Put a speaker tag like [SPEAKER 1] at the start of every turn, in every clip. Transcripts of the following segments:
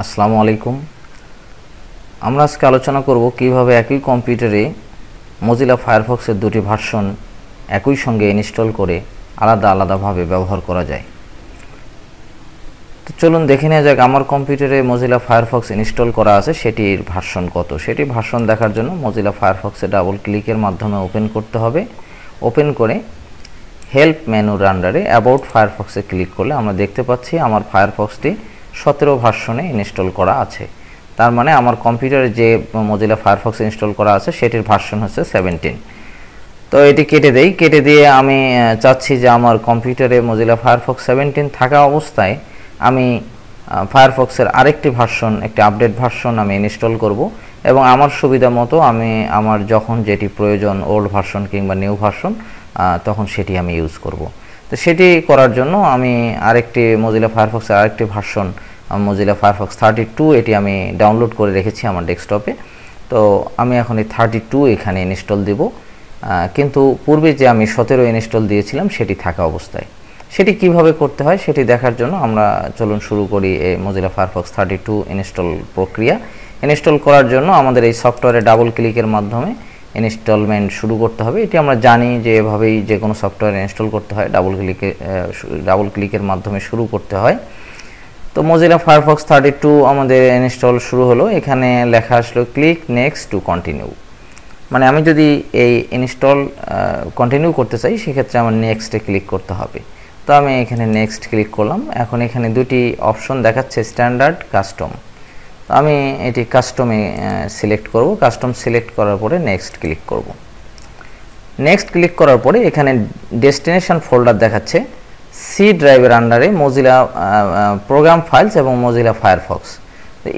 [SPEAKER 1] আসসালামু আলাইকুম। আমরা আজকে আলোচনা করব কিভাবে একই কম্পিউটারে মজিলা ফায়ারফক্সের দুটি ভার্সন একই সঙ্গে ইনস্টল করে আলাদাভাবে ব্যবহার করা যায়। তো চলুন দেখে নেওয়া যাক আমার কম্পিউটারে মজিলা ফায়ারফক্স ইনস্টল করা আছে সেটির ভার্সন কত। সেটি ভার্সন দেখার জন্য মজিলা ফায়ারফক্সে ডাবল ক্লিকের মাধ্যমে ওপেন করতে হবে। ওপেন করে হেল্প মেনুর আন্ডারে অ্যাবাউট ফায়ারফক্সে ক্লিক করলে আমরা দেখতে পাচ্ছি আমার ফায়ারফক্সটি 17 ভার্সনে ইনস্টল করা আছে। তার মানে আমার কম্পিউটারে যে মজিলা ফায়ারফক্স ইনস্টল করা আছে সেটির ভার্সন হচ্ছে 17। তো এটি কেটে দিয়ে আমি চাচ্ছি যে আমার কম্পিউটারে মজিলা ফায়ারফক্স 17 থাকা অবস্থায় আমি ফায়ারফক্সের আরেকটি ভার্সন, একটি আপডেট ভার্সন আমি ইনস্টল করব এবং আমার সুবিধা মতো আমি আমার যখন যেটি প্রয়োজন ওল্ড ভার্সন কিংবা নিউ ভার্সন তখন সেটি আমি ইউজ করব। তো সেটি করার জন্য আমি আরেকটি মজিলা ফায়ারফক্সের আরেকটি ভার্সন মজিলা ফায়ারফক্স 32 এটি আমি ডাউনলোড করে রেখেছি আমার ডেস্কটপে। তো আমি এখন এই 32 এখানে ইনস্টল দেব, কিন্তু পূর্বে যে আমি 17 ইনস্টল দিয়েছিলাম সেটি থাকা অবস্থায়। সেটি কিভাবে করতে হয় সেটি দেখার জন্য আমরা চলুন শুরু করি এই মজিলা ফায়ারফক্স 32 ইনস্টল প্রক্রিয়া। ইনস্টল করার জন্য আমাদের এই সফটওয়্যারে ডাবল ক্লিকের মাধ্যমে ইনস্টলমেন্ট শুরু করতে হবে। এটি আমরা জানি যে এভাবেই যে কোনো সফটওয়্যার ইনস্টল করতে হয়, ডাবল ক্লিকের মাধ্যমে শুরু করতে হয়। তো মজিলা ফায়ারফক্স 32 আমাদের ইনস্টল শুরু হলো। এখানে লেখা আসলো ক্লিক নেক্সট টু কন্টিনিউ, মানে আমি যদি এই ইনস্টল কন্টিনিউ করতে চাই সেক্ষেত্রে আমার নেক্সটে ক্লিক করতে হবে। তো আমি এখানে নেক্সট ক্লিক করলাম। এখন এখানে দুটি অপশন দেখাচ্ছে, স্ট্যান্ডার্ড, কাস্টম। আমি এটি কাস্টমে সিলেক্ট করব। কাস্টম সিলেক্ট করার পরে নেক্সট ক্লিক করব। নেক্সট ক্লিক করার পরে এখানে ডেস্টিনেশন ফোল্ডার দেখাচ্ছে সি ড্রাইভের আন্ডারে মজিলা প্রোগ্রাম ফাইলস এবং মজিলা ফায়ারফক্স।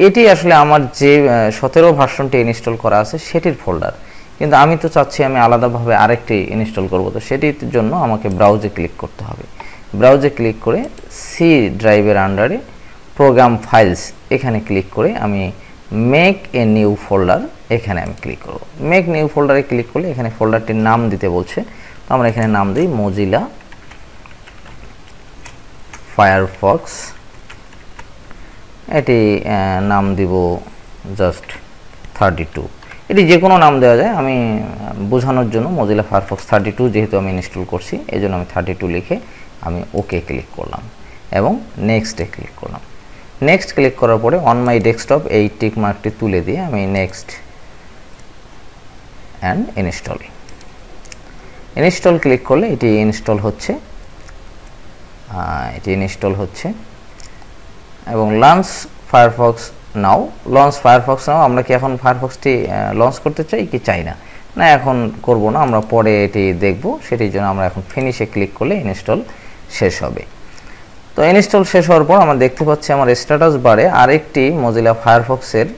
[SPEAKER 1] এটি আসলে আমার যে 17 ভার্সনটি ইনস্টল করা আছে সেটির ফোল্ডার, কিন্তু আমি তো চাচ্ছি আমি আলাদাভাবে আরেকটি ইনস্টল করব। তো সেটির জন্য আমাকে ব্রাউজে ক্লিক করতে হবে। ব্রাউজে ক্লিক করে সি ড্রাইভের আন্ডারে প্রোগ্রাম ফাইলস এখানে ক্লিক করে আমি মেক এ নিউ ফোল্ডার এখানে আমি ক্লিক করব। মেক নিউ ফোল্ডারে ক্লিক করলে এখানে ফোল্ডারটির নাম দিতে বলছে। তো আমরা এখানে নাম দিই মজিলা ফায়ারফক্স। এটি নাম দিব জাস্ট 32। এটি যে কোনো নাম দেওয়া যায়, আমি বোঝানোর জন্য মজিলা ফায়ারফক্স 32 যেহেতু আমি ইনস্টল করছি এই জন্য আমি 32 লিখে আমি ওকে ক্লিক করলাম এবং নেক্সটে ক্লিক করলাম। নেক্সট ক্লিক করার পরে অন মাই ডেস্কটপ এই টিক মার্কটি তুলে দিয়ে আমি নেক্সট অ্যান্ড ইনস্টল ক্লিক করলে এটি ইনস্টল হচ্ছে এবং লঞ্চ ফায়ারফক্স নাও আমরা কি এখন ফায়ারফক্সটি লঞ্চ করতে চাই কি চাই না? না, এখন করব না, আমরা পরে এটি দেখব। সেটির জন্য আমরা এখন ফিনিশে ক্লিক করলে ইনস্টল শেষ হবে। তো ইনস্টল শেষ হওয়ার পর আমরা দেখতে পাচ্ছি আমার স্ট্যাটাস বারে আরেকটি মজিলা ফায়ারফক্সের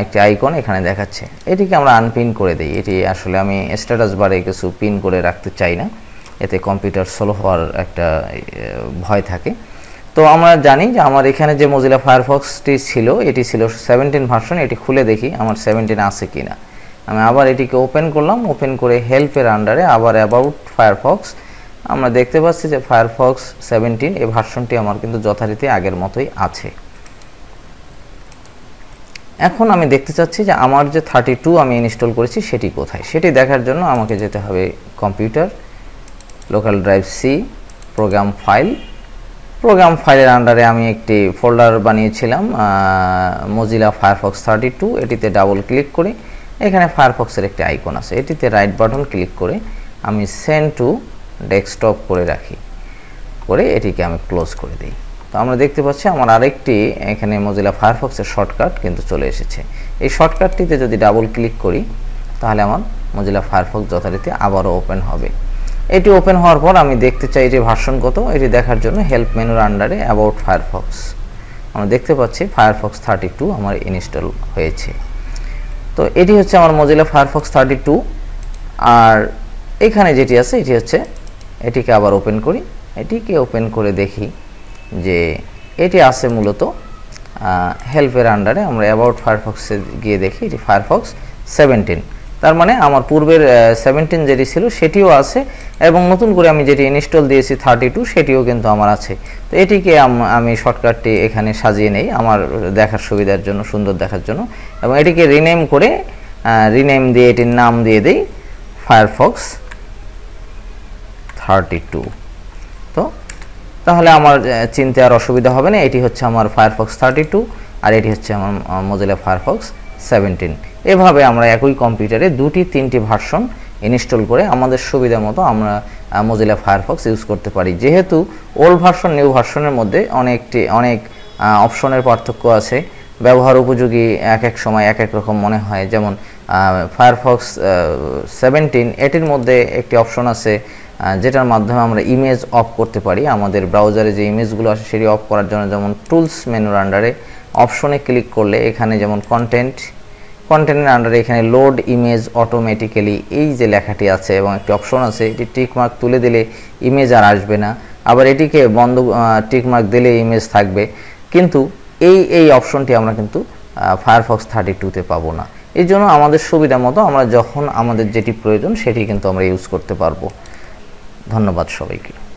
[SPEAKER 1] একটি আইকন এখানে দেখাচ্ছে। এটিকে আমরা আনপিন করে দিই। এটি আসলে আমি স্ট্যাটাস বারে কিছু পিন করে রাখতে চাই না, এতে কম্পিউটার স্লো হওয়ার একটা ভয় থাকে। তো আমরা জানি যে আমার এখানে যে মজিলা ফায়ারফক্সটি ছিল এটি ছিল 17 ভার্সন। এটি খুলে দেখি আমার 17 আছে কিনা। আমি আবার এটিকে ওপেন করলাম। ওপেন করে হেল্পের আন্ডারে আবার অ্যাবাউট ফায়ারফক্স আমরা দেখতে পাচ্ছি যে ফায়ারফক্স 17 এই ভার্সনটি আমার কিন্তু যথারীতি আগের মতোই আছে। এখন আমি দেখতে চাচ্ছি যে আমার যে 32 আমি ইনস্টল করেছি সেটি কোথায়। সেটি দেখার জন্য আমাকে যেতে হবে computer, local drive C, program ফাইলের আন্ডারে আমি একটি ফোল্ডার বানিয়েছিলাম মজিলা ফায়ারফক্স 32। এটিতে ডাবল ক্লিক করে এখানে ফায়ারফক্সের একটি আইকন আছে, এটিতে রাইট বাটন ক্লিক করে আমি সেন্ড টু ডেস্কটপ করে রাখি, করে এটিকে আমি ক্লোজ করে দিই। তো আমরা দেখতে পাচ্ছি আমার আরেকটি এখানে মজিলা ফায়ারফক্সের শর্টকাট কিন্তু চলে এসেছে। এই শর্টকাটটিতে যদি ডাবল ক্লিক করি তাহলে আমার মজিলা ফায়ারফক্স যথারীতি আবারও ওপেন হবে। এটি ওপেন হওয়ার পর আমি দেখতে চাই যে ভার্সন কত। এটি দেখার জন্য হেল্প মেনুর আন্ডারে অ্যাবাউট ফায়ারফক্স আমরা দেখতে পাচ্ছি ফায়ারফক্স 32 আমার ইনস্টল হয়েছে। তো এটি হচ্ছে আমার মজিলা ফায়ারফক্স 32। আর এখানে যেটি আছে এটি হচ্ছে, এটিকে আবার ওপেন করি। এটিকে ওপেন করে দেখি যে এটি আছে মূলত হেল্পের আন্ডারে। আমরা অ্যাবাউট ফায়ারফক্সে গিয়ে দেখি এটি ফায়ারফক্স 17। তার মানে আমার পূর্বের 17 যেটি ছিল সেটিও আছে এবং নতুন করে আমি যেটি ইনস্টল দিয়েছি 32 সেটিও কিন্তু আমার আছে। তো এটিকে আমি শর্টকাটটি এখানে সাজিয়ে নেই আমার দেখার সুবিধার জন্য, সুন্দর দেখার জন্য, এবং এটিকে রিনেম করে রিনেম দিয়ে এটির নাম দিয়ে দেই ফায়ারফক্স 32। তো তাহলে আমার চিনতে আর অসুবিধা হবে না, এটি হচ্ছে আমার ফায়ারফক্স 32 আর এটি হচ্ছে আমার মোজিলা ফায়ারফক্স 17। এভাবে আমরা একই কম্পিউটারে দুটি তিনটি ভার্সন ইনস্টল করে আমাদের সুবিধা মতো আমরা মোজিলা ফায়ারফক্স ইউজ করতে পারি। যেহেতু ওল্ড ভার্সন নিউ ভার্সনের মধ্যে অনেক অপশনের পার্থক্য আছে, ব্যবহার উপযোগী এক এক সময় এক এক রকম মনে হয়। যেমন ফায়ারফক্স 17 এটির মধ্যে একটি অপশন আছে যেটার মাধ্যমে আমরা ইমেজ অফ করতে পারি। আমাদের ব্রাউজারে যে ইমেজগুলো আসে সেটি অফ করার জন্য যেমন টুলস মেনুর আন্ডারে অপশনে ক্লিক করলে এখানে যেমন কন্টেন্টের আন্ডারে এখানে লোড ইমেজ অটোমেটিক্যালি এই যে লেখাটি আছে এবং একটি অপশন আছে, এটি টিকমার্ক তুলে দিলে ইমেজ আর আসবে না, আবার এটিকে বন্ধ টিকমার্ক দিলে ইমেজ থাকবে। কিন্তু এই অপশনটি আমরা কিন্তু ফায়ারফক্স 32-তে পাবো না। এই জন্য আমাদের সুবিধা মতো আমরা যখন আমাদের যেটি প্রয়োজন সেটি কিন্তু আমরা ইউজ করতে পারবো। ধন্যবাদ সবাইকে।